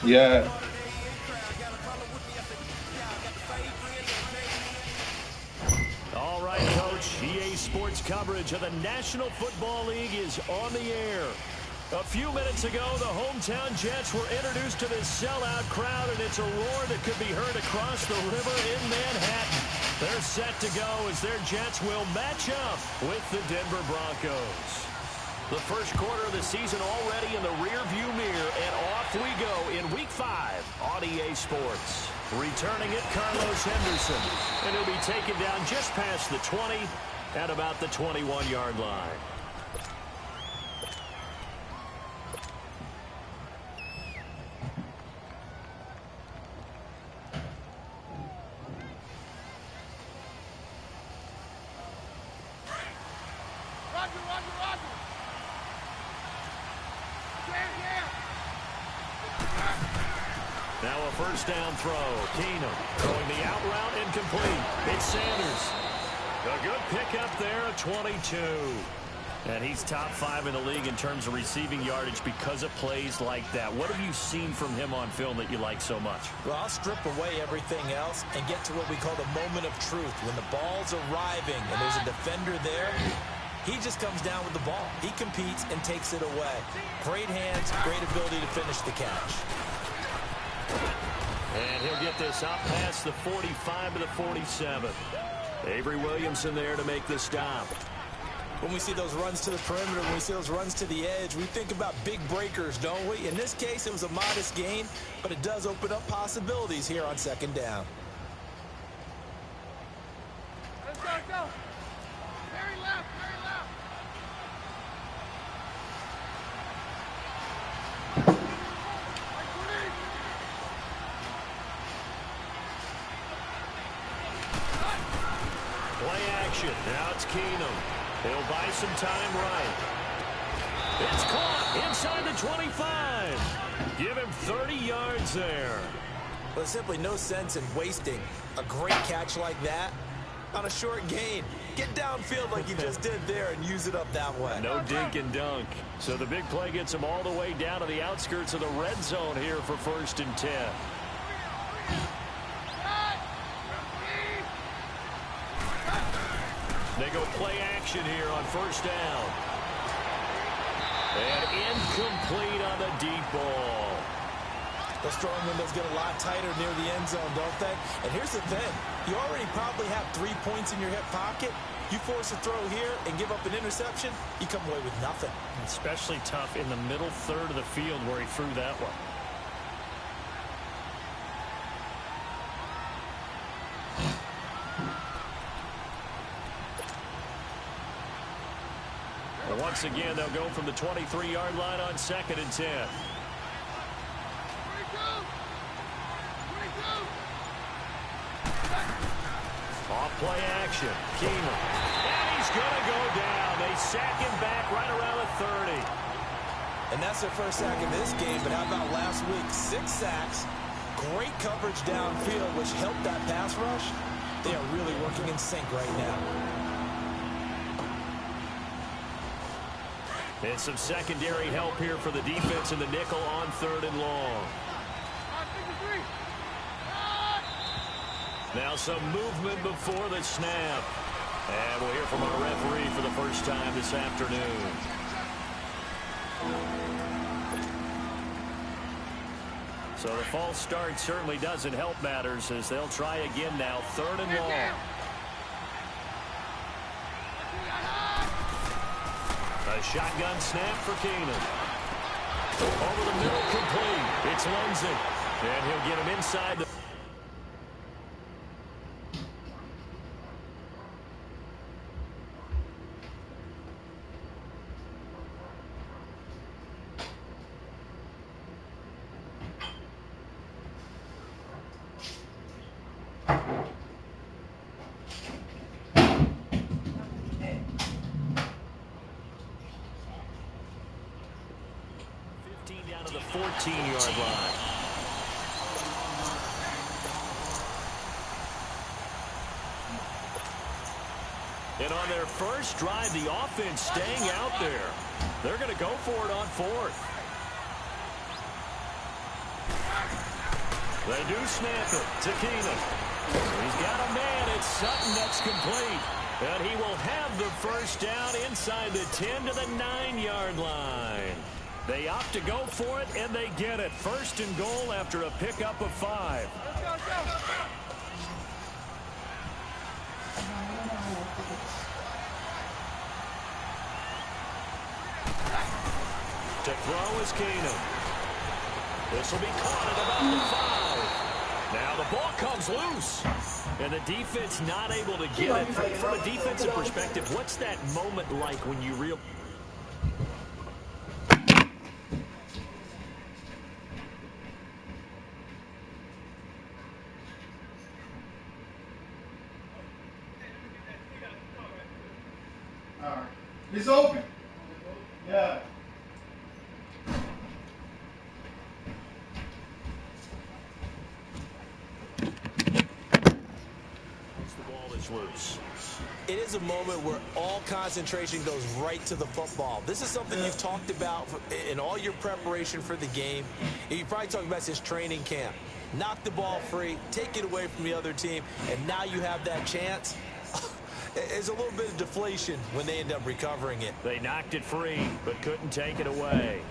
Yeah. All right, Coach. EA Sports coverage of the National Football League is on the air. A few minutes ago, the hometown Jets were introduced to this sellout crowd, and it's a roar that could be heard across the river in Manhattan. They're set to go as their Jets will match up with the Denver Broncos. The first quarter of the season already in the rearview mirror, and off we go in Week 5 on EA Sports. Returning it, Carlos Henderson, and he'll be taken down just past the 20 at about the 21-yard line. Now a first down throw. Keenum throwing the out route incomplete. It's Sanders. A good pickup there, a 22. And he's top 5 in the league in terms of receiving yardage because of plays like that. What have you seen from him on film that you like so much? Well, I'll strip away everything else and get to what we call the moment of truth. When the ball's arriving and there's a defender there, he just comes down with the ball. He competes and takes it away. Great hands, great ability to finish the catch. And he'll get this up past the 45 to the 47. Avery Williamson there to make the stop. When we see those runs to the perimeter, when we see those runs to the edge, we think about big breakers, don't we? In this case, it was a modest gain, but it does open up possibilities here on second down. Let's go, let's go. Very left, very left. Play action. Now it's Keenum. He'll buy some time right. It's caught inside the 25. Give him 30 yards there. Well, there's simply no sense in wasting a great catch like that on a short gain. Get downfield like you just did there and use it up that way. No dink and dunk. So the big play gets him all the way down to the outskirts of the red zone here for 1st and 10. They go play action here on 1st down. And incomplete on the deep ball. Those throwing windows get a lot tighter near the end zone, don't they? And here's the thing. You already probably have 3 points in your hip pocket. You force a throw here and give up an interception, you come away with nothing. Especially tough in the middle third of the field where he threw that one. And once again, they'll go from the 23-yard line on 2nd and 10. Off play action. Keenum. And he's going to go down. They sack him back right around the 30. And that's their first sack of this game, but how about last week? 6 sacks, great coverage downfield, which helped that pass rush. They are really working in sync right now. And some secondary help here for the defense in the nickel on 3rd and long. Now some movement before the snap. And we'll hear from our referee for the first time this afternoon. So the false start certainly doesn't help matters as they'll try again now. 3rd and long. A shotgun snap for Keenum. Over the middle, complete. It's Lindsey. And he'll get him inside the... down to the 14-yard line. And on their first drive, the offense staying out there. They're going to go for it on 4th. They do snap it to Keenan. He's got a man. It's Sutton that's complete. And he will have the first down inside the 10 to the 9-yard line. They opt to go for it, and they get it. First and goal after a pickup of 5. Let's go. To throw is Keenan. This will be caught at about the 5. Now the ball comes loose. And the defense not able to get it. From a defensive perspective, what's that moment like when you realize... All right. It's open. Yeah. Loose. It is a moment where all concentration goes right to the football. This is something you've talked about in all your preparation for the game. And you probably talked about this training camp. Knock the ball free, take it away from the other team, and now you have that chance. It's a little bit of deflation when they end up recovering it. They knocked it free, but couldn't take it away.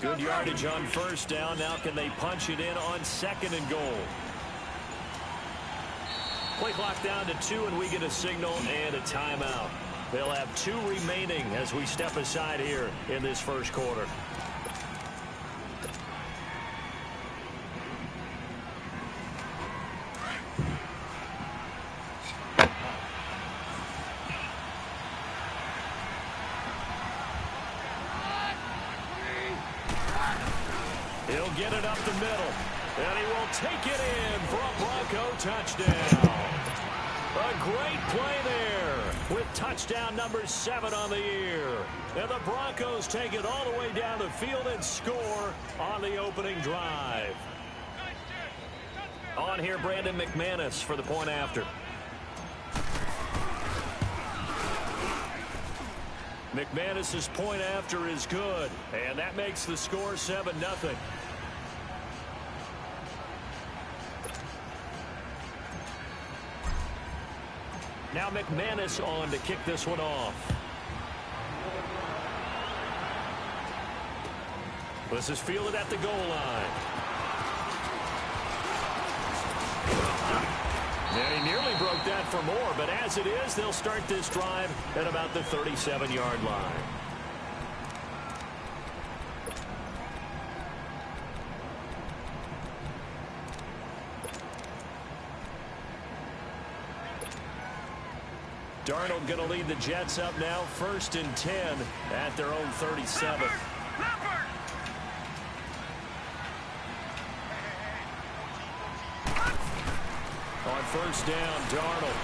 Good yardage on first down. Now can they punch it in on second and goal? Play clock down to 2, and we get a signal and a timeout. They'll have 2 remaining as we step aside here in this first quarter. He'll get it up the middle, and he will take it in for a Bronco touchdown. A great play there with touchdown number 7 on the year. And the Broncos take it all the way down the field and score on the opening drive. On here, Brandon McManus for the point after. McManus's point after is good, and that makes the score 7-0. Now McManus on to kick this one off. This is fielded at the goal line. And he nearly broke that for more, but as it is, they'll start this drive at about the 37-yard line. Darnold going to lead the Jets up now, 1st and 10 at their own 37. On first down, Darnold.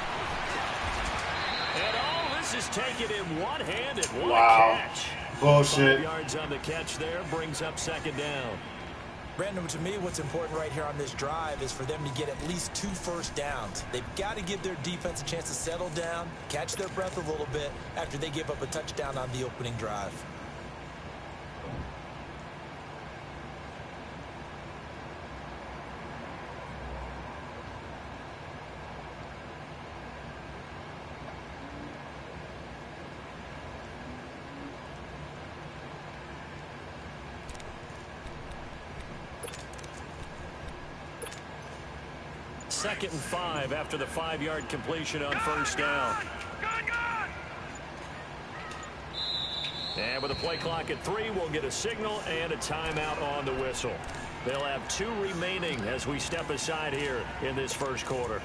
And all this is taken in one-handed. What a catch. Bullshit. 5 yards on the catch there, brings up 2nd down. Brandon, to me, what's important right here on this drive is for them to get at least 2 first downs. They've got to give their defense a chance to settle down, catch their breath a little bit after they give up a touchdown on the opening drive. Second and 5 after the 5-yard completion on first down. And with a play clock at 3, we'll get a signal and a timeout on the whistle. They'll have 2 remaining as we step aside here in this first quarter.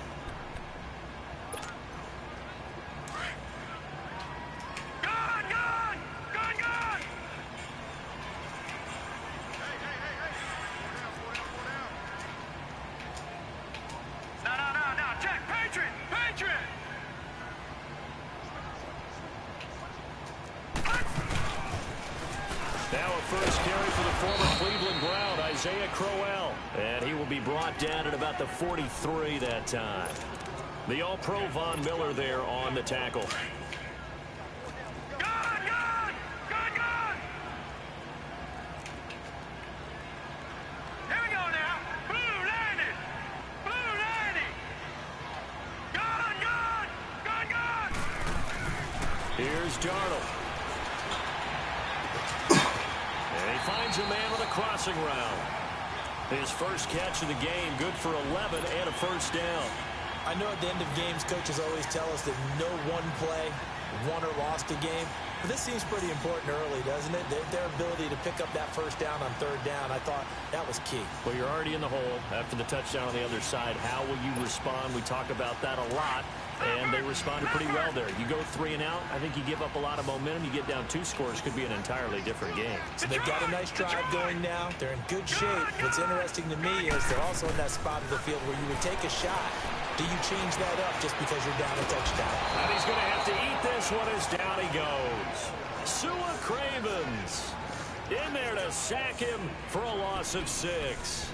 And he will be brought down at about the 43 that time. The All-Pro Von Miller there on the tackle. Here's Darnold. And he finds a man on a crossing route. His first catch of the game, good for 11 and a first down. I know at the end of games, coaches always tell us that no one play won or lost a game. But this seems pretty important early, doesn't it? Their ability to pick up that first down on third down, I thought that was key. Well, you're already in the hole after the touchdown on the other side. How will you respond? We talk about that a lot, and they responded pretty well there. You go 3 and out, I think you give up a lot of momentum. You get down 2 scores, could be an entirely different game. So they've got a nice drive going now. They're in good shape. What's interesting to me is they're also in that spot of the field where you would take a shot. Do you change that up just because you're down a touchdown? And he's going to have to eat this one as down he goes. Sua Cravens in there to sack him for a loss of 6.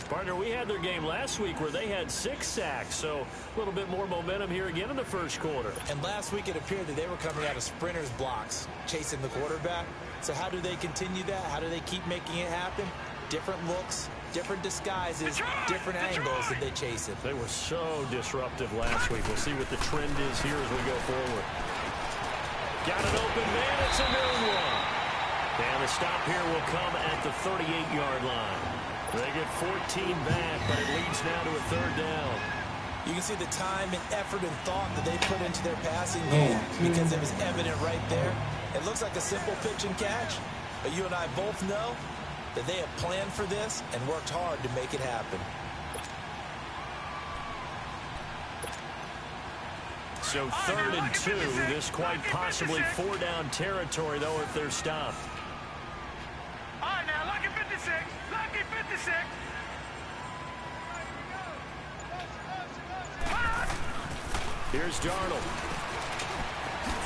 Partner, we had their game last week where they had 6 sacks, so a little bit more momentum here again in the first quarter. And last week it appeared that they were coming out of sprinters blocks, chasing the quarterback. So how do they continue that? How do they keep making it happen? Different looks, different disguises, different angles that they chase it. They were so disruptive last week. We'll see what the trend is here as we go forward. Got an open man. It's a noon one. And the stop here will come at the 38-yard line. They get 14 back, but it leads now to a third down. You can see the time and effort and thought that they put into their passing game because it was evident right there. It looks like a simple pitch and catch, but you and I both know that they have planned for this and worked hard to make it happen. So 3rd and 2, this quite possibly 4-down territory, though, if they're stopped. All right, now, lucky 56. Lucky 56. Here's Darnold.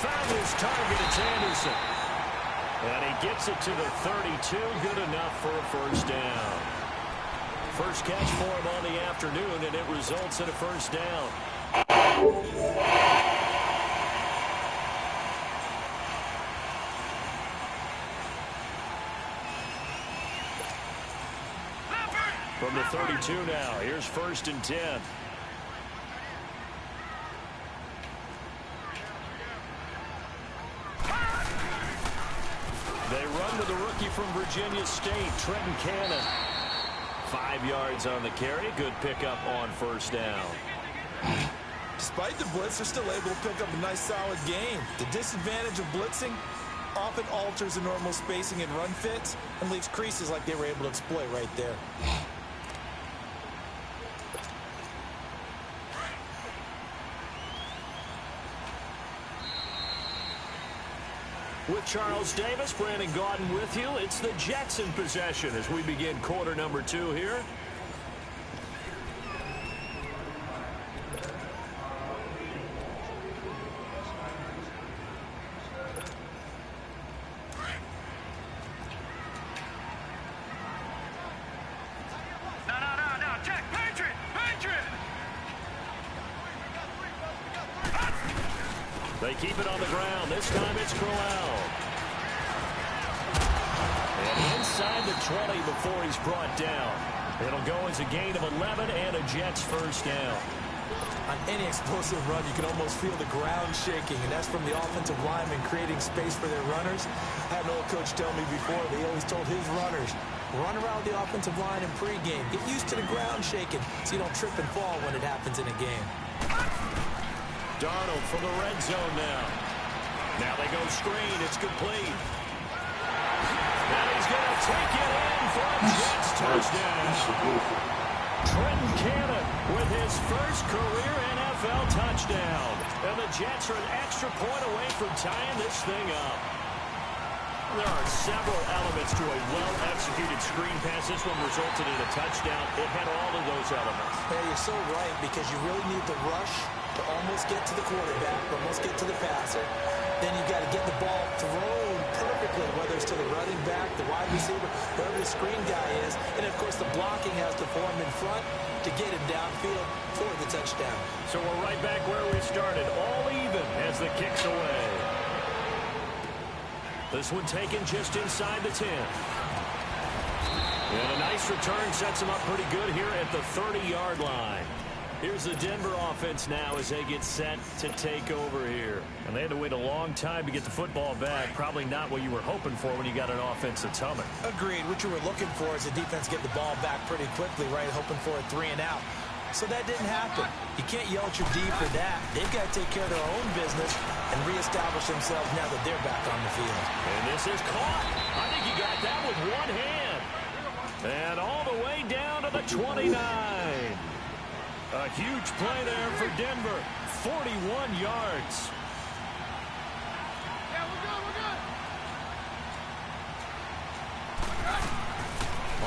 Found his target. It's Anderson. And he gets it to the 32. Good enough for a first down. First catch for him on the afternoon, and it results in a first down. From the 32 now, here's 1st and 10. They run with the rookie from Virginia State, Trenton Cannon. 5 yards on the carry. Good pickup on first down. Despite the blitz, they're still able to pick up a nice, solid gain. The disadvantage of blitzing often alters the normal spacing and run fits and leaves creases like they were able to exploit right there. With Charles Davis, Brandon Gaudin with you. It's the Jets in possession as we begin quarter number 2 here. No, check. Patriot. They keep it on the ground. This time it's Crowell. And inside the 20 before he's brought down. It'll go as a gain of 11 and a Jets first down. On any explosive run, you can almost feel the ground shaking, and that's from the offensive lineman creating space for their runners. I had an old coach tell me before, they always told his runners, run around the offensive line in pregame. Get used to the ground shaking so you don't trip and fall when it happens in a game. Darnold from the red zone now. Now they go screen. It's complete. And he's going to take it in for a Jets touchdown. Trenton Cannon with his first career NFL touchdown. And the Jets are an extra point away from tying this thing up. There are several elements to a well-executed screen pass. This one resulted in a touchdown. It had all of those elements. Yeah, you're so right, because you really need the rush to almost get to the quarterback, almost get to the passer. Then you've got to get the ball thrown perfectly, whether it's to the running back, the wide receiver, wherever the screen guy is. And, of course, the blocking has to form in front to get him downfield for the touchdown. So we're right back where we started, all even as the kick's away. This one taken just inside the 10. And a nice return sets him up pretty good here at the 30-yard line. Here's the Denver offense now as they get set to take over here. And they had to wait a long time to get the football back. Probably not what you were hoping for when you got an offense that's humming. Agreed. What you were looking for is the defense get the ball back pretty quickly, right? Hoping for a 3 and out. So that didn't happen. You can't yell at your D for that. They've got to take care of their own business and reestablish themselves now that they're back on the field. And this is caught. I think he got that with one hand. And all the way down to the 29. A huge play there for Denver. 41 yards. Yeah, we're good.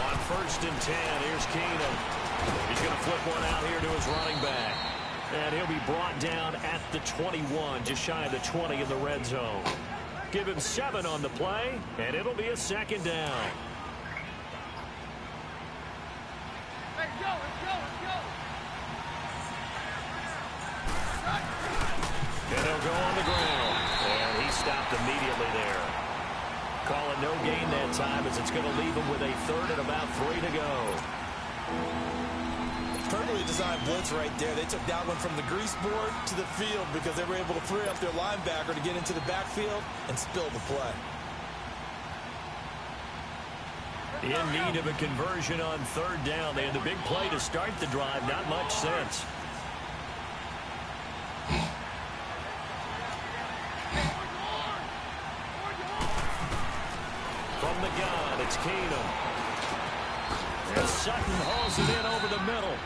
On 1st and 10, here's Keenum. He's going to flip one out here to his running back. And he'll be brought down at the 21, just shy of the 20 in the red zone. Give him 7 on the play, and it'll be a 2nd down. Let's go. And he'll go on the ground. And he stopped immediately there. Call it no gain that time as it's going to leave him with a 3rd and about 3 to go. Perfectly designed blitz right there. They took that one from the grease board to the field because they were able to free up their linebacker to get into the backfield and spill the play. In need of a conversion on 3rd down. They had the big play to start the drive. Not much sense. From the gun, it's Keenum. And Sutton hauls it in over the middle.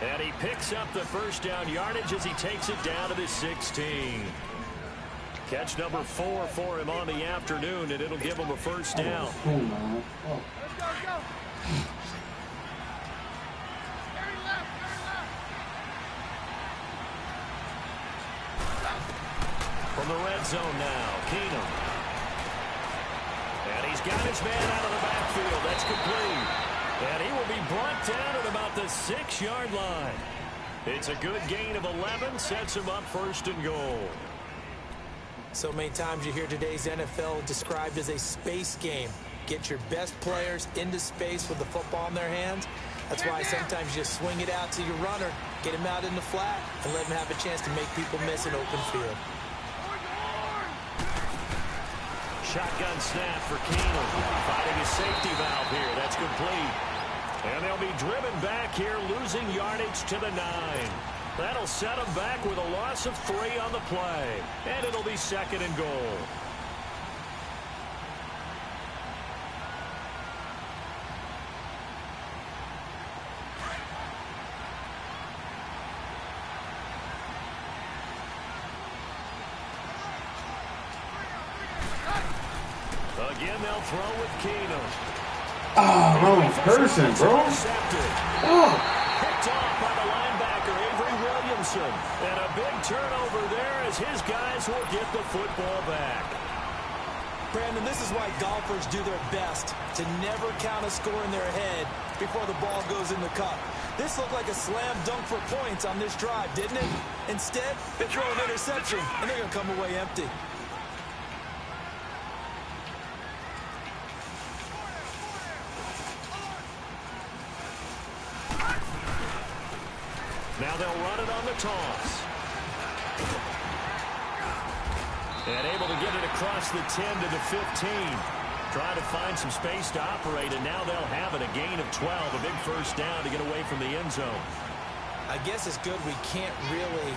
And he picks up the 1st down yardage as he takes it down to the 16. Catch number 4 for him on the afternoon, and it'll give him a 1st down. Let's go. Carry left. From the red zone now, Keenum. And he's got his man out of the backfield. That's complete. And he will be brought down at about the 6-yard line. It's a good gain of 11, sets him up 1st and goal. So many times you hear today's NFL described as a space game. Get your best players into space with the football in their hands. That's why sometimes you just swing it out to your runner, get him out in the flat, and let him have a chance to make people miss an open field. Shotgun snap for Keenum. Finding a safety valve here. That's complete. And they'll be driven back here, losing yardage to the 9. That'll set them back with a loss of 3 on the play. And it'll be 2nd and goal. Again, they'll throw with Keenum. Oh, wrong person, bro. Oh. Picked off by the linebacker, Avery Williamson. And a big turnover there as his guys will get the football back. Brandon, this is why golfers do their best to never count a score in their head before the ball goes in the cup. This looked like a slam dunk for points on this drive, didn't it? Instead, they throw an interception, and they're going to come away empty. Now they'll run it on the toss. And able to get it across the 10 to the 15. Trying to find some space to operate, and now they'll have it. A gain of 12, a big 1st down to get away from the end zone. I guess it's good we can't really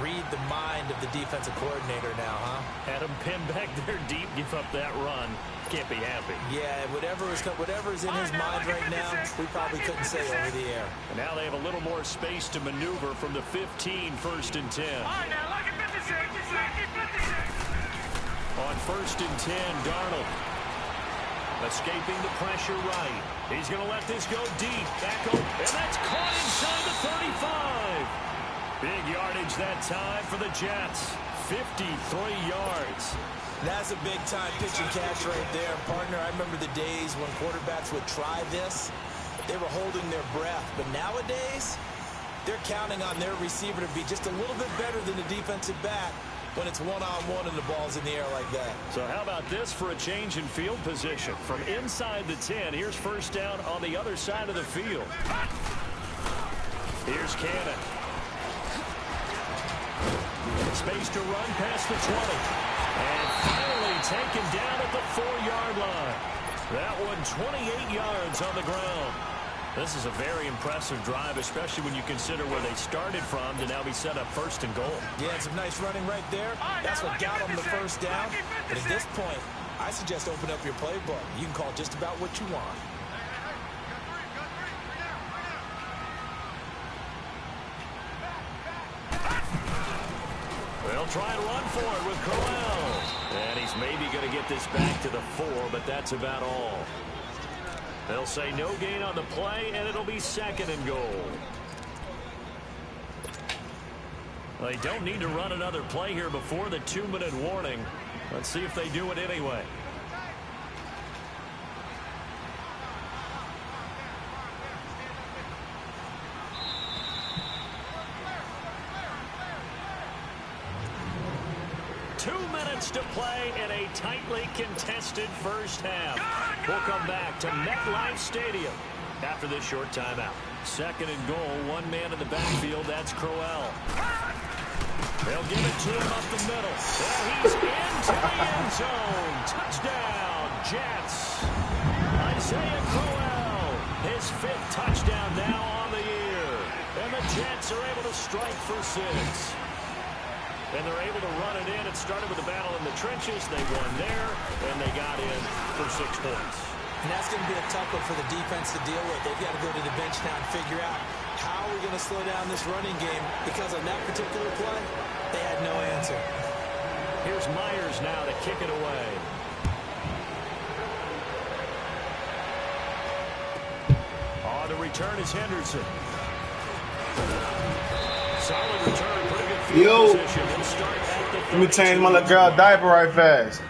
read the mind of the defensive coordinator now, huh? Had him pinned back there deep, give up that run. Can't be happy. Yeah, whatever's in his mind right now, we probably couldn't say over the air. And now they have a little more space to maneuver from the 15, 1st and 10. All right, now, lucky 56. On 1st and 10, Darnold. Escaping the pressure right. He's going to let this go deep. Back over. And that's caught inside the 35. Big yardage that time for the Jets. 53 yards. That's a big-time pitch and catch right there. Partner, I remember the days when quarterbacks would try this. They were holding their breath. But nowadays, they're counting on their receiver to be just a little bit better than the defensive back when it's one-on-one and the ball's in the air like that. So how about this for a change in field position? From inside the 10, here's 1st down on the other side of the field. Here's Cannon. Space to run past the 20. And finally taken down at the 4-yard line. That one 28 yards on the ground. This is a very impressive drive, especially when you consider where they started from to now be set up 1st and goal. Yeah, some nice running right there. That's what got them the first down. But at this point, I suggest open up your playbook. You can call just about what you want. They'll try and run for it with Crowell. And he's maybe going to get this back to the 4, but that's about all. They'll say no gain on the play, and it'll be 2nd and goal. They don't need to run another play here before the 2-minute warning. Let's see if they do it anyway. To play in a tightly contested first half. We'll come back to MetLife Stadium after this short timeout. 2nd and goal, 1 man in the backfield. That's Crowell. They'll give it to him up the middle. And he's into the end zone. Touchdown, Jets. Isaiah Crowell, his 5th touchdown now on the year. And the Jets are able to strike for 6. And they're able to run it in. It started with a battle in the trenches. They won there, and they got in for 6 points. And that's going to be a tough one for the defense to deal with. They've got to go to the bench now and figure out how we're going to slow down this running game, because on that particular play, they had no answer. Here's Myers now to kick it away. On the return is Henderson. Solid return. Yo, let me change my little girl diaper right fast.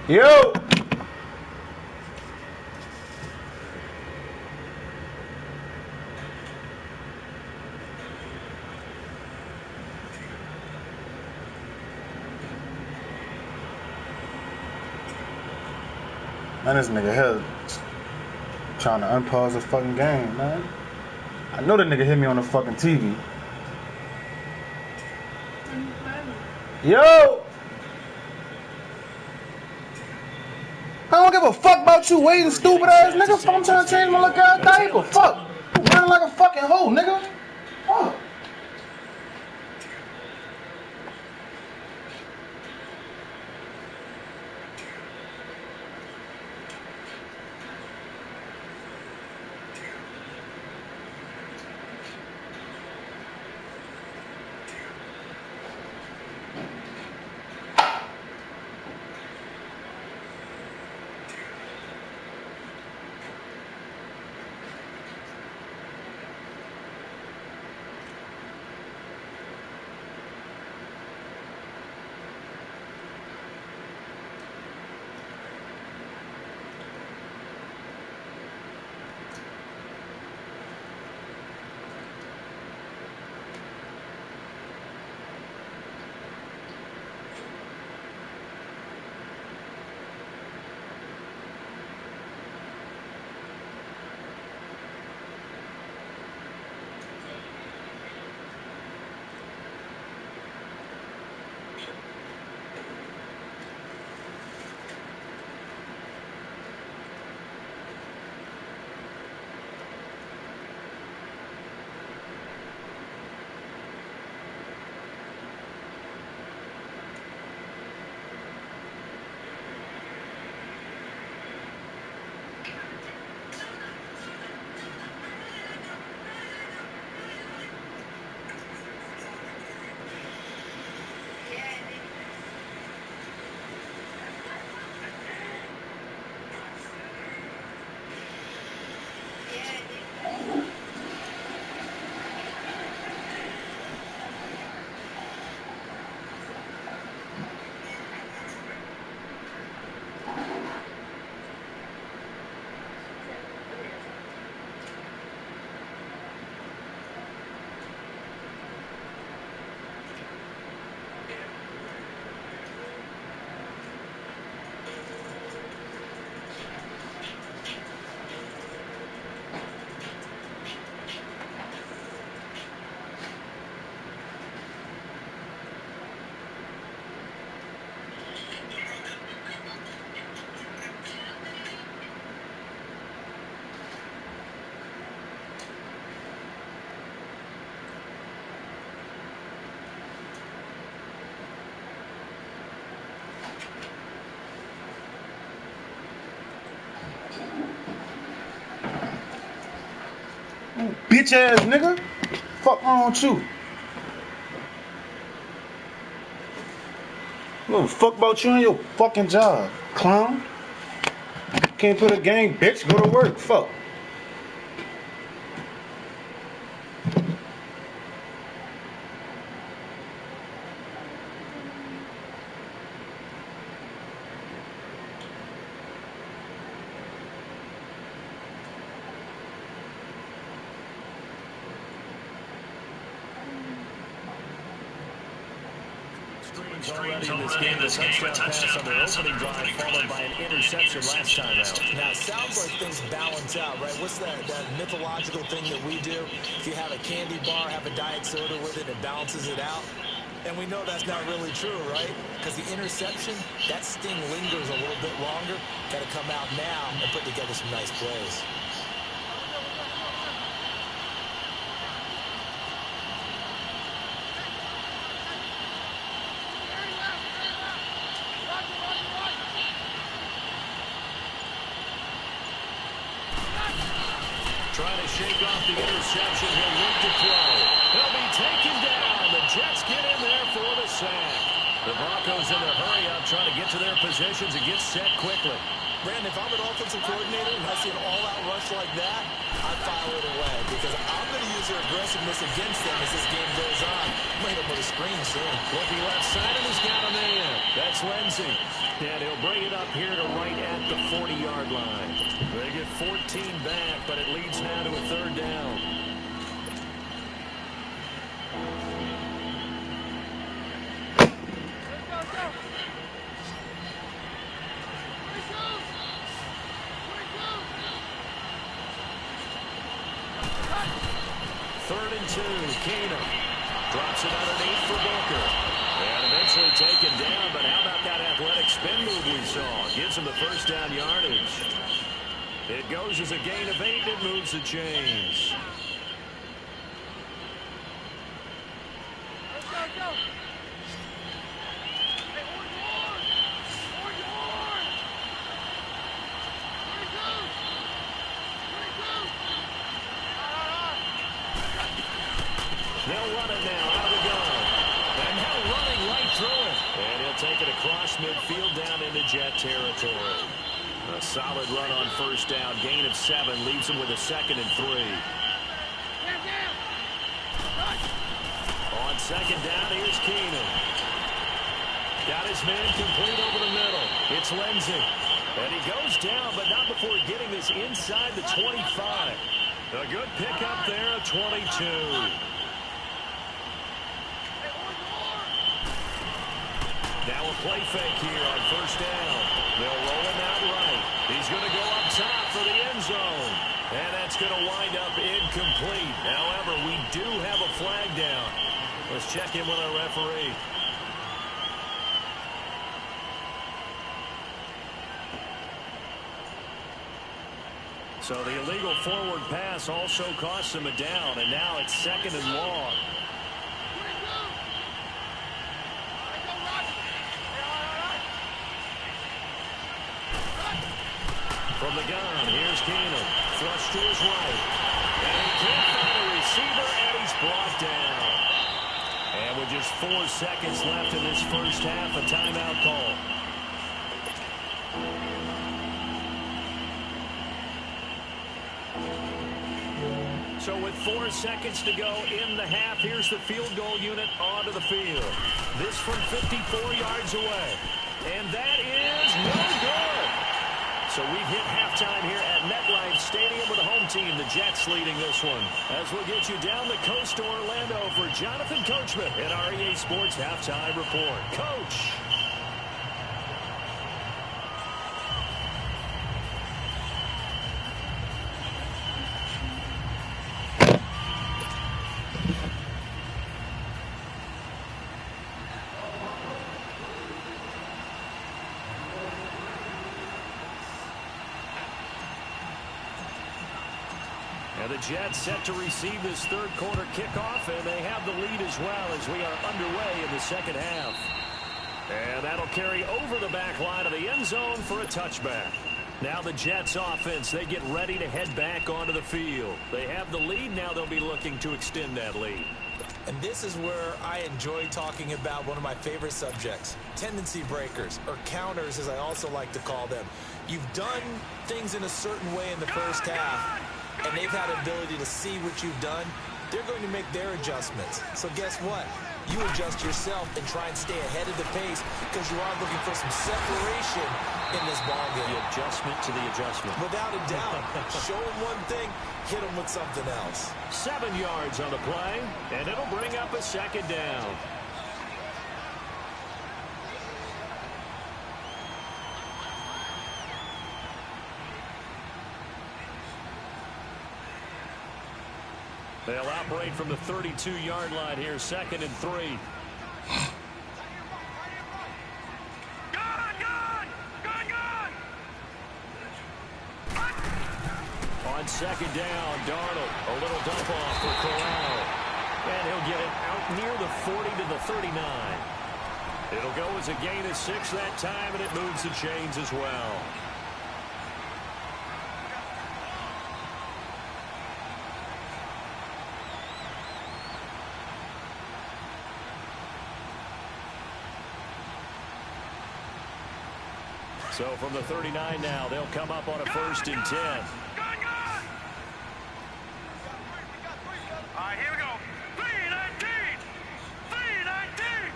Yo. Man, this nigga here trying to unpause the fucking game, man. I know that nigga hit me on the fucking TV. Yo! I don't give a fuck about you waiting, stupid ass nigga. Fuck, I'm trying to change my little girl diaper. Fuck. I'm running like a fucking hoe, nigga. Fuck. bitch ass nigga. Fuck wrong with you? No fuck about you and your fucking job, clown. Can't put a game, bitch. Go to work. Fuck. Already in this game, a touchdown pass on their opening drive, followed by an interception last time out. Now, it sounds like things balance out, right? What's that mythological thing that we do? If you have a candy bar, have a diet soda with it, it balances it out. And we know that's not really true, right? Because the interception, that sting lingers a little bit longer. Got to come out now and put together some nice plays. Trying to shake off the interception. He'll look to throw. He'll be taken down. The Jets get in there for the sack. The Broncos in a hurry up, trying to get to their positions and get set quickly. Brandon, if I'm an offensive coordinator and I see an all-out rush like that, I'd file it away because I'm going to use their aggressiveness against them as this game goes on. I'm going to hit them with a screen soon. Looking left side, and he's got a man. That's Lindsey. And he'll bring it up here to right at the 40-yard line. They get 14 back, but it leads now to a third down. Third and 2, Keenum drops it underneath for Booker. And eventually taken down, but how about that athletic spin move we saw? Gives him the first down yardage. It goes as a gain of 8, and moves the chains. They'll run it now out of the gun. And now running right through it. And he'll take it across midfield down into Jet territory. A solid run on first down. Gain of 7 leaves him with a 2nd and 3. On second down, here's Keenum. Got his man complete over the middle. It's Lindsey. And he goes down, but not before getting this inside the 25. A good pickup there at 22. Now a play fake here on first down. They'll roll him out right. He's going to go up top for the end zone. And that's going to wind up incomplete. However, we do have a flag down. Let's check in with our referee. So the illegal forward pass also costs him a down. And now it's 2nd and long. From the gun, here's Keenum. Flush to his right. And he can't find a receiver, and he's brought down. And with just 4 seconds left in this first half, a timeout call. So with 4 seconds to go in the half, here's the field goal unit onto the field. This from 54 yards away. And that is no good. So we've hit halftime here at MetLife Stadium with the home team, the Jets, leading this one. As we'll get you down the coast to Orlando for Jonathan Coachman at our EA Sports Halftime Report. Coach. And the Jets set to receive this third quarter kickoff, and they have the lead as well as we are underway in the second half. And that'll carry over the back line of the end zone for a touchback. Now the Jets offense, they get ready to head back onto the field. They have the lead. Now they'll be looking to extend that lead. And this is where I enjoy talking about one of my favorite subjects, tendency breakers, or counters as I also like to call them. You've done things in a certain way in the first half, and they've had an ability to see what you've done. They're going to make their adjustments. So guess what? You adjust yourself and try and stay ahead of the pace because you are looking for some separation in this ballgame. The adjustment to the adjustment. Without a doubt. Show them one thing, hit them with something else. 7 yards on the play, and it'll bring up a second down. They'll operate from the 32-yard line here, 2nd and 3. On 2nd down, Darnold, a little dump off for Corral. And he'll get it out near the 40 to the 39. It'll go as a gain of 6 that time, and it moves the chains as well. So from the 39 now, they'll come up on a 1st and 10. All right, here we go. 319. 319.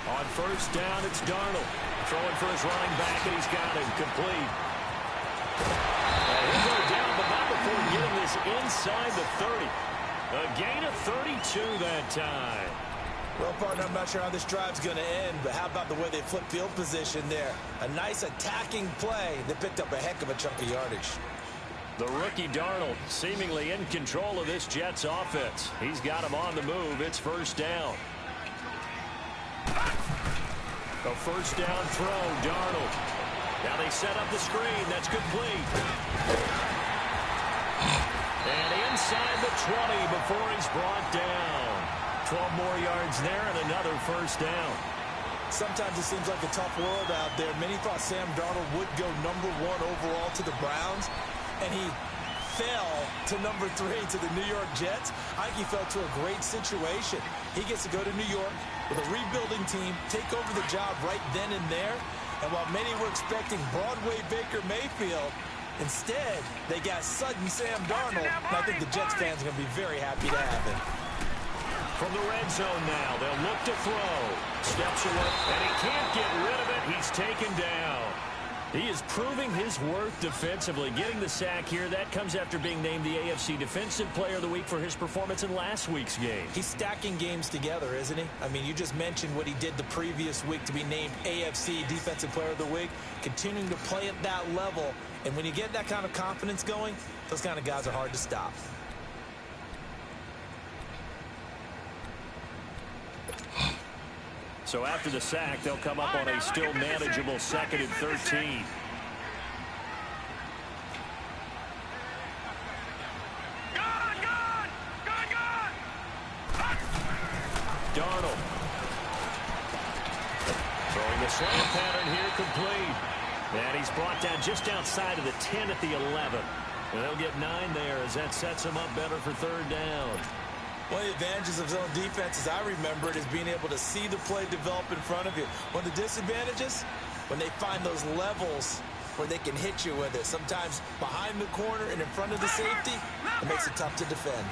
On 1st down, it's Darnold. Throwing for his running back, and he's got him complete. And he'll go down, but not before getting this inside the 30. A gain of 32 that time. Well, partner, I'm not sure how this drive's going to end, but how about the way they flip field position there? A nice attacking play that picked up a heck of a chunk of yardage. The rookie Darnold seemingly in control of this Jets offense. He's got him on the move. It's 1st down. A 1st down throw, Darnold. Now they set up the screen. That's complete. And inside the 20 before he's brought down. 12 more yards there and another 1st down. Sometimes it seems like a tough world out there. Many thought Sam Darnold would go number 1 overall to the Browns, and he fell to number 3 to the New York Jets. I think he fell to a great situation. He gets to go to New York with a rebuilding team, take over the job right then and there. And while many were expecting Broadway Baker Mayfield, instead they got sudden Sam Darnold. And I think the Jets fans are going to be very happy to have him. From the red zone now, they'll look to throw. Steps away, and he can't get rid of it. He's taken down. He is proving his worth defensively. Getting the sack here, that comes after being named the AFC Defensive Player of the Week for his performance in last week's game. He's stacking games together, isn't he? I mean, you just mentioned what he did the previous week to be named AFC Defensive Player of the Week. Continuing to play at that level. And when you get that kind of confidence going, those kind of guys are hard to stop. So after the sack, they'll come up on a still manageable 2nd and 13. Darnold. Throwing the slant pattern here complete. And he's brought down just outside of the 10 at the 11. And they'll get 9 there as that sets him up better for 3rd down. One of the advantages of zone defense, as I remember it, is being able to see the play develop in front of you. One of the disadvantages, when they find those levels where they can hit you with it. Sometimes behind the corner and in front of the safety, it makes it tough to defend.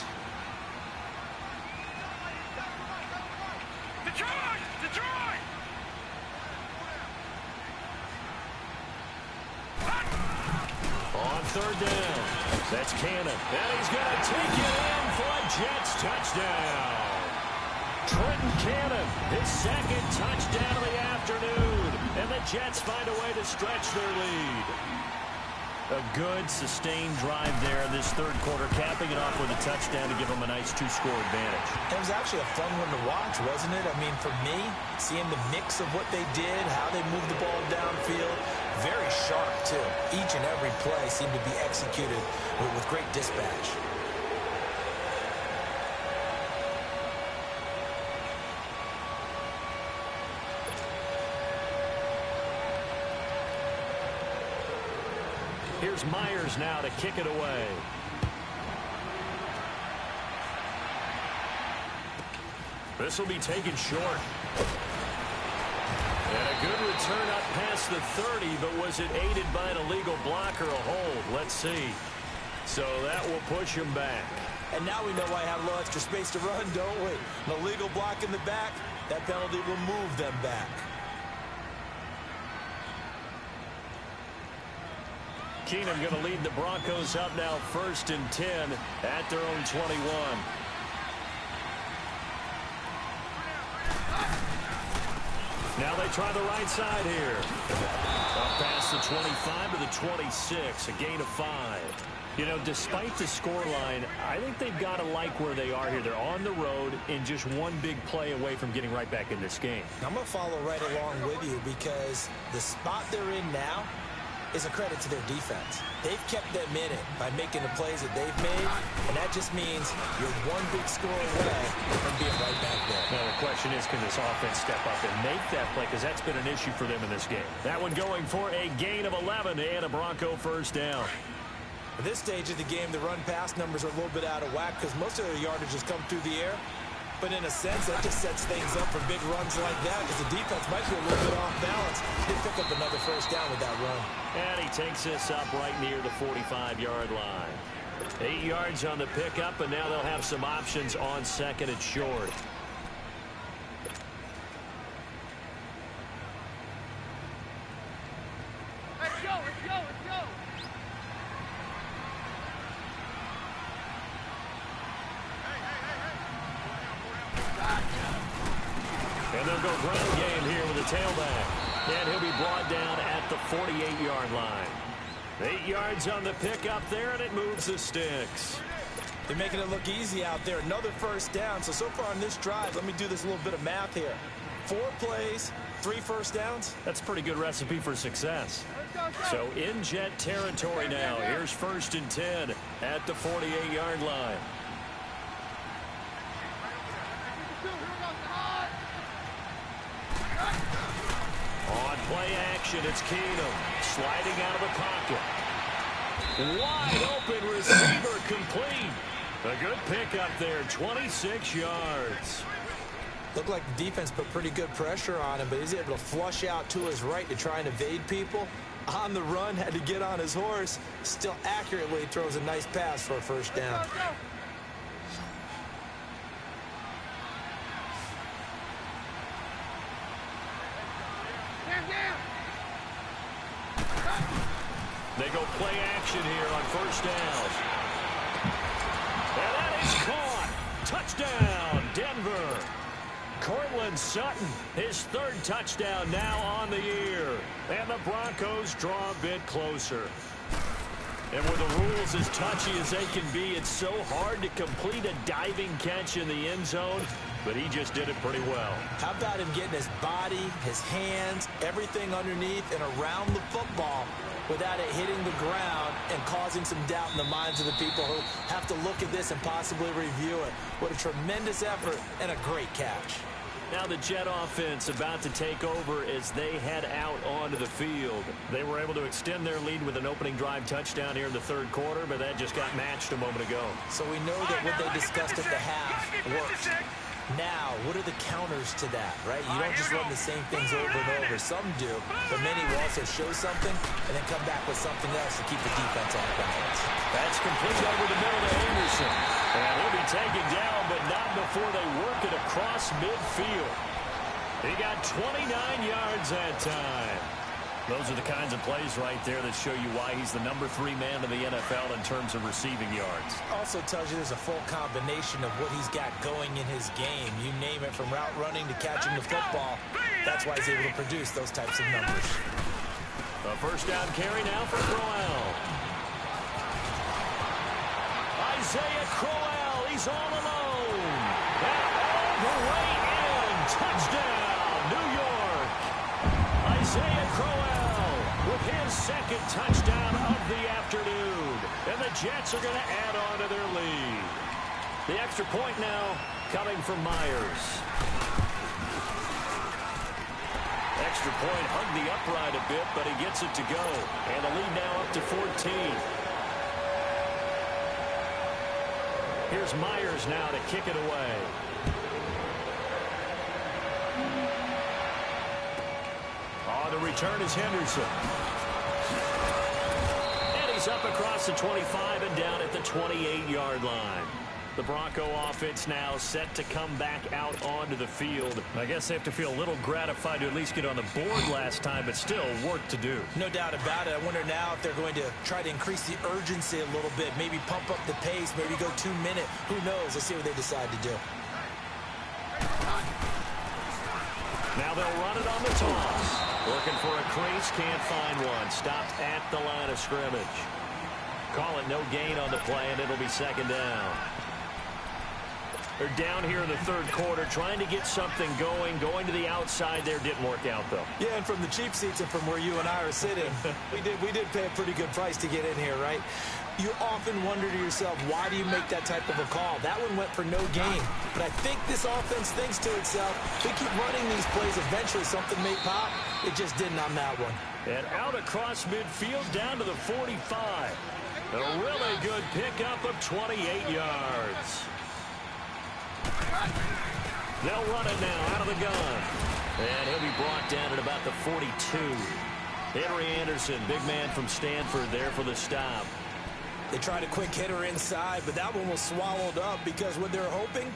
Detroit! Detroit! On 3rd down, that's Cannon. And he's going to take it in for a Jets touchdown. Trenton Cannon, his 2nd touchdown of the afternoon. And the Jets find a way to stretch their lead. A good, sustained drive there in this 3rd quarter, capping it off with a touchdown to give them a nice 2-score advantage. It was actually a fun one to watch, wasn't it? I mean, for me, seeing the mix of what they did, how they moved the ball downfield, very sharp, too. Each and every play seemed to be executed with great dispatch. Here's Myers now to kick it away. This will be taken short. And a good return up past the 30, but was it aided by an illegal block or a hold? Let's see. So that will push him back. And now we know why I have a little extra space to run, don't we? An illegal block in the back, that penalty will move them back. Keenum going to lead the Broncos up now 1st and 10 at their own 21. Now they try the right side here. Up past the 25 to the 26, a gain of 5. You know, despite the scoreline, I think they've got to like where they are here. They're on the road and just one big play away from getting right back in this game. I'm going to follow right along with you because the spot they're in now is a credit to their defense. They've kept them in it by making the plays that they've made, and that just means you're one big score away from being right back there. Now the question is, can this offense step up and make that play? Because that's been an issue for them in this game. That one going for a gain of 11 and a Bronco first down. At this stage of the game, the run-pass numbers are a little bit out of whack because most of their yardage has come through the air. But in a sense, that just sets things up for big runs like that because the defense might be a little bit off balance. They pick up another first down with that run. And he takes this up right near the 45-yard line. 8 yards on the pickup, and now they'll have some options on 2nd and short. Let's go, let's go, let's go. And they'll go ground game here with a tailback. And he'll be brought down at the 48-yard line. 8 yards on the pickup there, and it moves the sticks. They're making it look easy out there. Another first down. So far on this drive, let me do this little bit of math here. 4 plays, 3 first downs. That's a pretty good recipe for success. So in Jet territory now. Here's 1st and 10 at the 48-yard line. On play action, it's Keenum sliding out of the pocket. Wide open receiver complete. A good pickup there, 26 yards. Looked like the defense put pretty good pressure on him, but he's able to flush out to his right to try and evade people. On the run, had to get on his horse. Still accurately throws a nice pass for a first down. They go play action here on first down. And that is caught. Touchdown, Denver. Cortland Sutton, his 3rd touchdown now on the year. And the Broncos draw a bit closer. And with the rules as touchy as they can be, it's so hard to complete a diving catch in the end zone, but he just did it pretty well. How about him getting his body, his hands, everything underneath and around the football without it hitting the ground and causing some doubt in the minds of the people who have to look at this and possibly review it. What a tremendous effort and a great catch. Now the Jet offense about to take over as they head out onto the field. They were able to extend their lead with an opening drive touchdown here in the 3rd quarter, but that just got matched a moment ago. So we know that what they discussed at the half worked. Now, what are the counters to that, right? You don't just run the same things over and over. Some do, but many will also show something and then come back with something else to keep the defense off balance. That's complete over the middle to Anderson. And he'll be taken down, but not before they work it across midfield. He got 29 yards that time. Those are the kinds of plays right there that show you why he's the number 3 man in the NFL in terms of receiving yards. Also tells you there's a full combination of what he's got going in his game. You name it, from route running to catching the football. That's why he's able to produce those types of numbers. A first down carry now for Crowell. Isaiah Crowell, he's all alone. And all the way in. Touchdown, New York. Isaiah Crowell with his 2nd touchdown of the afternoon. And the Jets are going to add on to their lead. The extra point now coming from Myers. extra point, hugged the upright a bit, but he gets it to go. And the lead now up to 14. Here's Myers now to kick it away. On the return is Henderson. And he's up across the 25 and down at the 28-yard line. The Bronco offense now set to come back out onto the field. I guess they have to feel a little gratified to at least get on the board last time, but still work to do. No doubt about it. I wonder now if they're going to try to increase the urgency a little bit, maybe pump up the pace, maybe go 2 minute. Who knows? Let's see what they decide to do. Now they'll run it on the toss. Looking for a crease, can't find one. Stopped at the line of scrimmage. Call it no gain on the play, and it'll be second down. They're down here in the third quarter, trying to get something going. Going to the outside there didn't work out, though. Yeah, and from the cheap seats and from where you and I are sitting, we did pay a pretty good price to get in here, right? You often wonder to yourself, why do you make that type of a call? That one went for no gain. But I think this offense thinks to itself, we keep running these plays, eventually something may pop. It just didn't on that one. And out across midfield down to the 45. A really good pickup of 28 yards. They'll run it now out of the gun. And he'll be brought down at about the 42. Henry Anderson, big man from Stanford there for the stop. They tried a quick hitter inside, but that one was swallowed up because what they're hoping,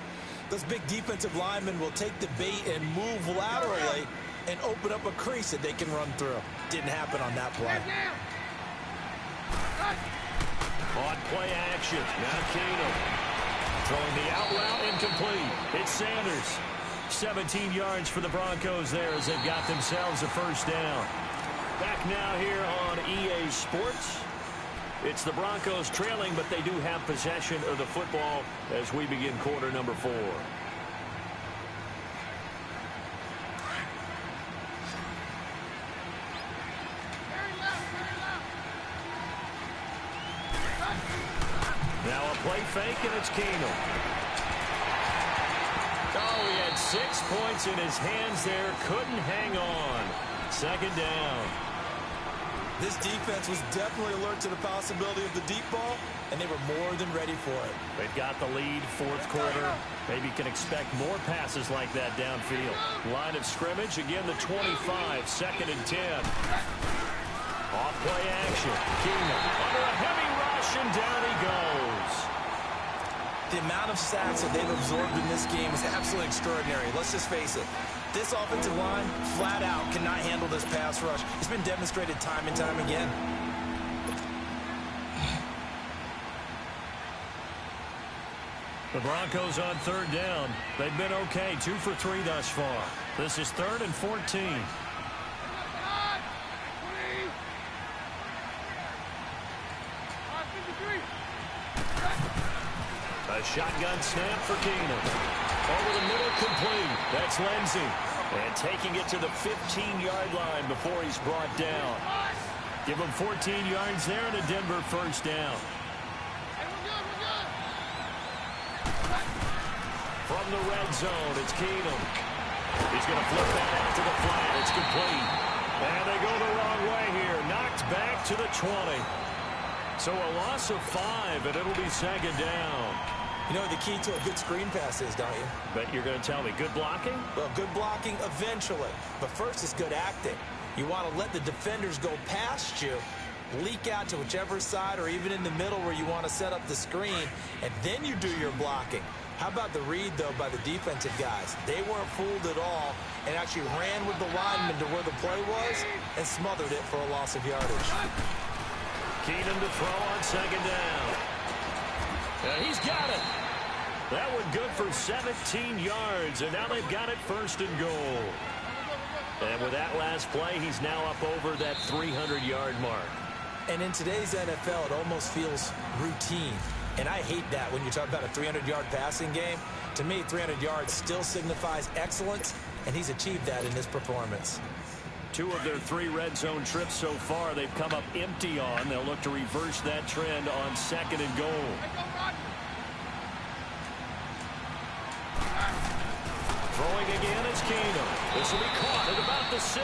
those big defensive linemen will take the bait and move laterally and open up a crease that they can run through. Didn't happen on that play. On play action, now Keenum. Throwing the out route, incomplete. It's Sanders. 17 yards for the Broncos there as they've got themselves a first down. Back now here on EA Sports. It's the Broncos trailing, but they do have possession of the football as we begin quarter number 4. Now a play fake, and it's Keenum. Oh, he had 6 points in his hands there. Couldn't hang on. Second down. This defense was definitely alert to the possibility of the deep ball, and they were more than ready for it. They've got the lead, fourth quarter. Maybe can expect more passes like that downfield. Line of scrimmage, again the 25, second and 10. Off play action. Keenum under a heavy rush, and down he goes. The amount of sacks that they've absorbed in this game is absolutely extraordinary. Let's just face it. This offensive line, flat out, cannot handle this pass rush. It's been demonstrated time and time again. The Broncos on third down. They've been okay, 2 for 3 thus far. This is 3rd and 14. A shotgun snap for Keenum. Over the middle, complete. That's Lindsey. And taking it to the 15-yard line before he's brought down. Give him 14 yards there and a Denver first down. From the red zone, it's Keenum. He's going to flip that out to the flat. It's complete. And they go the wrong way here. Knocked back to the 20. So a loss of 5, and it'll be second down. You know what the key to a good screen pass is, don't you? But you're going to tell me, good blocking? Well, good blocking eventually. But first is good acting. You want to let the defenders go past you, leak out to whichever side or even in the middle where you want to set up the screen, and then you do your blocking. How about the read, though, by the defensive guys? They weren't fooled at all and actually ran with the lineman to where the play was and smothered it for a loss of yardage. Keenum to throw on second down. He's got it. That one good for 17 yards, and now they've got it first and goal. And with that last play, he's now up over that 300-yard mark. And in today's NFL, it almost feels routine. And I hate that when you talk about a 300-yard passing game. To me, 300 yards still signifies excellence, and he's achieved that in this performance. 2 of their 3 red zone trips so far, they've come up empty on. They'll look to reverse that trend on second and goal. Throwing again is Keenum. This will be caught at about the 6.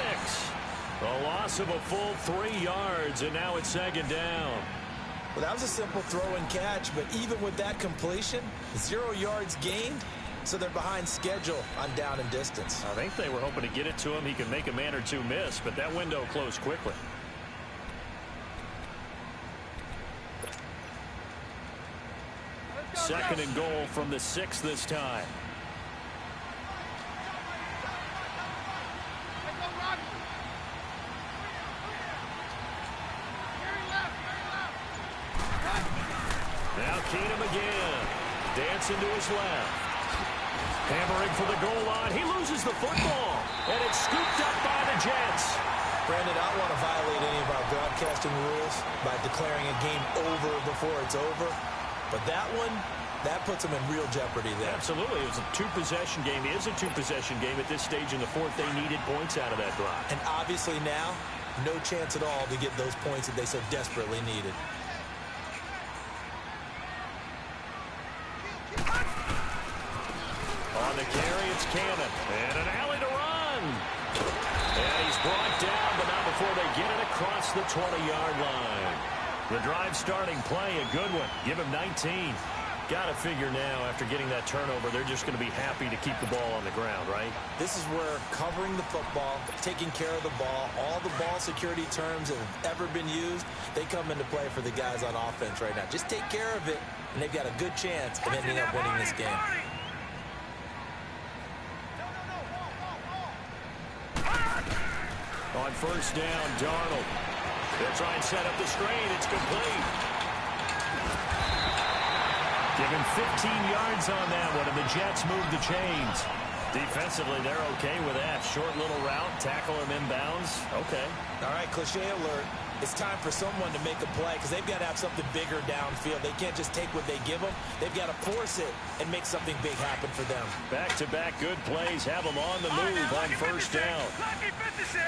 A loss of a full 3 yards, and now it's second down. Well, that was a simple throw and catch, but even with that completion, 0 yards gained, so they're behind schedule on down and distance. I think they were hoping to get it to him. He could make a man or two miss, but that window closed quickly. Second and goal from the 6 this time. Now Keenum again. Dancing to his left. Hammering for the goal line. He loses the football. And it's scooped up by the Jets. Brandon, I don't want to violate any of our broadcasting rules by declaring a game over before it's over. But that one, that puts them in real jeopardy there. Absolutely. It was a two-possession game. It is a two-possession game at this stage in the fourth. They needed points out of that drive. And obviously now, no chance at all to get those points that they so desperately needed. On the carry, it's Cannon. And an alley to run. And he's brought down, but not before they get it across the 20-yard line. The drive starting play, a good one. Give him 19. Got to figure now, after getting that turnover, they're just going to be happy to keep the ball on the ground, right? This is where covering the football, taking care of the ball, all the ball security terms that have ever been used, they come into play for the guys on offense right now. Just take care of it, and they've got a good chance of ending up winning this game. On first down, Darnold. They'll try and set up the screen. It's complete. Given 15 yards on that one, and the Jets move the chains. Defensively, they're okay with that. Short little route, tackle him inbounds. Okay. All right, cliche alert. It's time for someone to make a play because they've got to have something bigger downfield. They can't just take what they give them. They've got to force it and make something big happen for them. Back-to-back good plays have them on the move on first down. Lucky 56.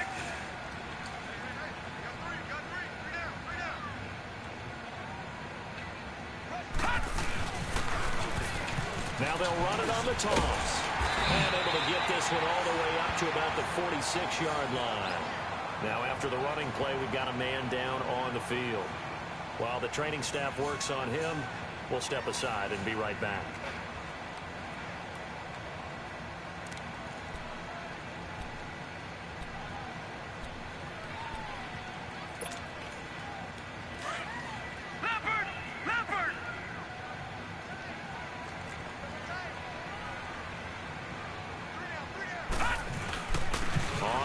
Now they'll run it on the toss. And able to get this one all the way up to about the 46-yard line. Now after the running play, we've got a man down on the field. While the training staff works on him, we'll step aside and be right back.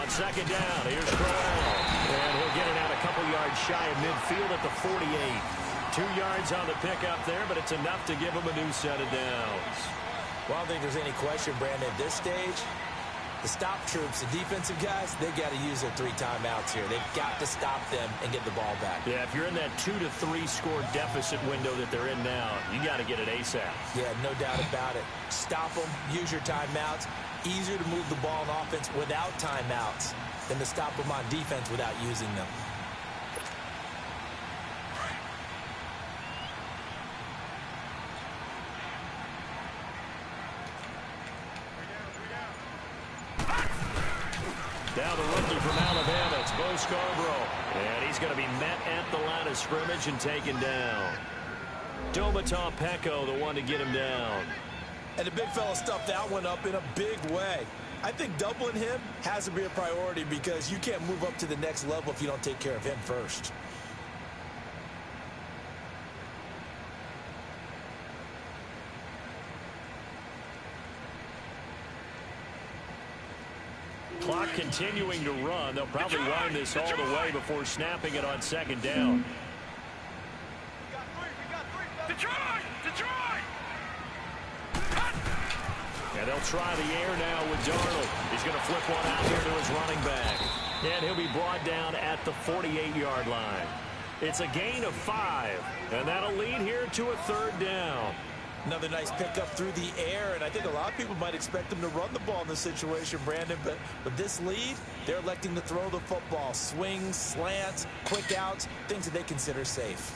Second down, here's Crowell. And he'll get it out a couple yards shy of midfield at the 48. 2 yards on the pickup there, but it's enough to give him a new set of downs. Well, I don't think there's any question, Brandon, at this stage, the stop troops, the defensive guys, they've got to use their 3 timeouts here. They've got to stop them and get the ball back. Yeah, if you're in that 2 to 3 score deficit window that they're in now, you got to get it ASAP. Yeah, no doubt about it. Stop them, use your timeouts. Easier to move the ball on offense without timeouts than to stop them on defense without using them. Now the rookie from Alabama, it's Bo Scarborough. And he's going to be met at the line of scrimmage and taken down. Domata Peko, the one to get him down. And the big fella stuffed that one up in a big way. I think doubling him has to be a priority because you can't move up to the next level if you don't take care of him first. Clock continuing to run. They'll probably wind this all the way before snapping it on second down. Detroit! Detroit! And they'll try the air now with Darnold. He's going to flip one out here to his running back. And he'll be brought down at the 48-yard line. It's a gain of 5. And that'll lead here to a third down. Another nice pickup through the air, and I think a lot of people might expect them to run the ball in this situation, Brandon, but with this lead, they're electing to throw the football. Swings, slants, quick outs, things that they consider safe.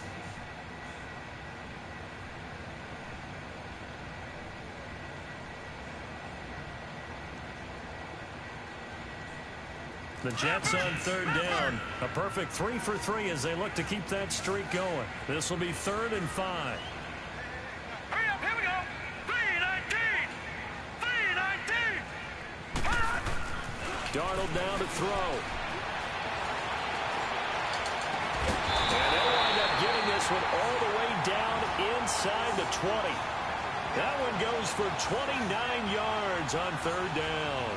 The Jets on third down. A perfect 3 for 3 as they look to keep that streak going. This will be 3rd and 5. Hurry up, here we go. 3-19. 3-19. Darnold now to throw. And they'll wind up getting this one all the way down inside the 20. That one goes for 29 yards on third down.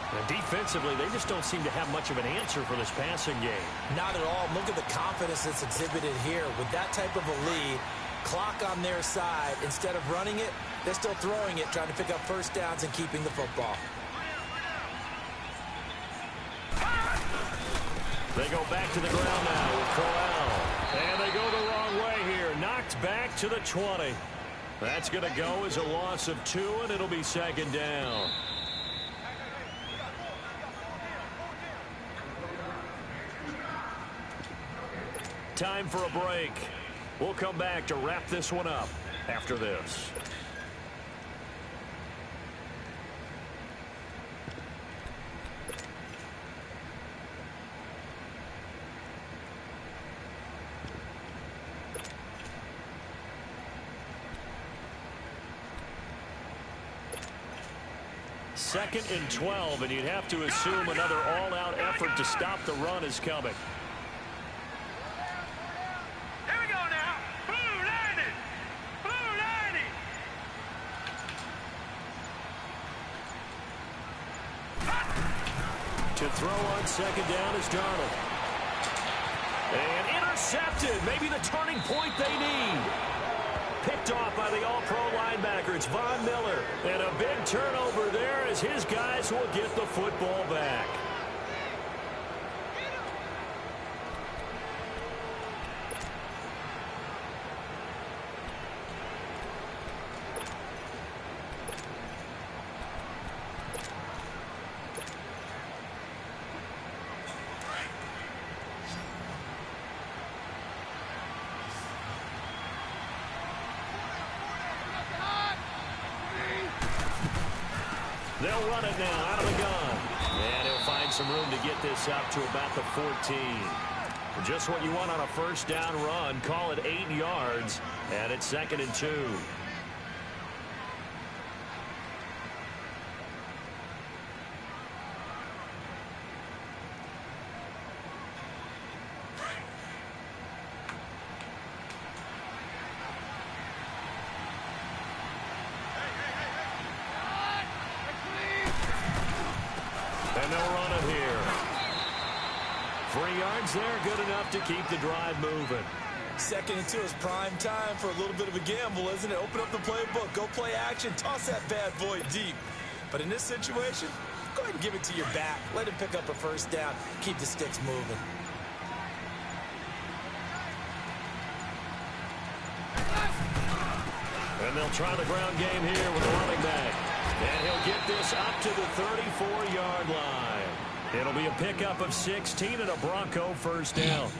And defensively, they just don't seem to have much of an answer for this passing game. Not at all. Look at the confidence that's exhibited here. With that type of a lead, clock on their side, instead of running it, they're still throwing it, trying to pick up first downs and keeping the football. They go back to the ground now with Corral. And they go the wrong way here. Knocked back to the 20. That's going to go as a loss of 2, and it'll be 2nd down. Time for a break. We'll come back to wrap this one up after this. Second and 12, and you'd have to assume another all-out effort to stop the run is coming. Here we go now. Blue 90. Blue 90. To throw on 2nd down is Darnold. And intercepted. Maybe the turning point they need. Picked off by the all-pro linebacker. It's Von Miller. And a big turnover there as his guys will get the football back. They'll run it now out of the gun. And he'll find some room to get this up to about the 14. Just what you want on a first down run. Call it 8 yards. And it's 2nd and 2. And they'll run it here. 3 yards there, good enough to keep the drive moving. 2nd and 2 is prime time for a little bit of a gamble, isn't it? Open up the playbook, go play action, toss that bad boy deep. But in this situation, go ahead and give it to your back. Let him pick up a first down, keep the sticks moving. And they'll try the ground game here with the running back. And he'll get this up to the 34-yard line. It'll be a pickup of 16 and a Bronco first down.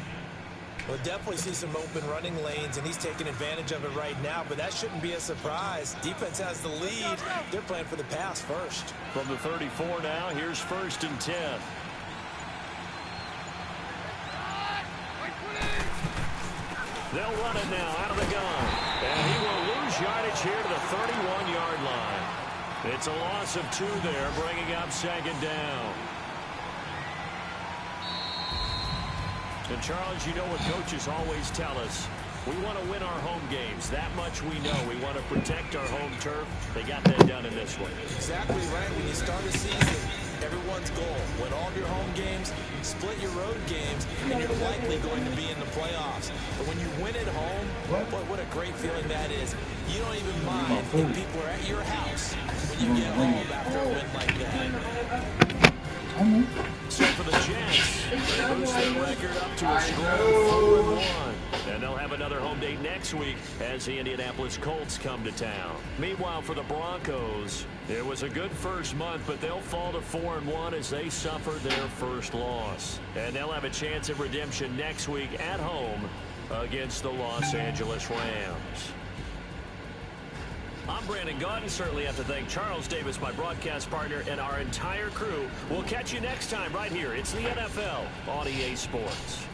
We'll definitely see some open running lanes, and he's taking advantage of it right now, but that shouldn't be a surprise. Defense has the lead. They're playing for the pass first. From the 34 now, here's 1st and 10. They'll run it now out of the gun. And he will lose yardage here to the 31-yard line. It's a loss of 2 there, bringing up 2nd down. And Charles, you know what coaches always tell us. We want to win our home games. That much we know. We want to protect our home turf. They got that done in this one. Exactly right. When you start a season, everyone's goal, win all of your home games, split your road games, and you're likely going to be in the playoffs. But when you win at home, boy, what a great feeling that is. You don't even mind if people are at your house when you get home after a win like that. So for the Jets, they boost their record up to a strong 4-1. And they'll have another home date next week as the Indianapolis Colts come to town. Meanwhile, for the Broncos, it was a good first month, but they'll fall to 4-1 as they suffer their first loss. And they'll have a chance at redemption next week at home against the Los Angeles Rams. I'm Brandon Gaudin. Certainly have to thank Charles Davis, my broadcast partner, and our entire crew. We'll catch you next time right here. It's the NFL on EA Sports.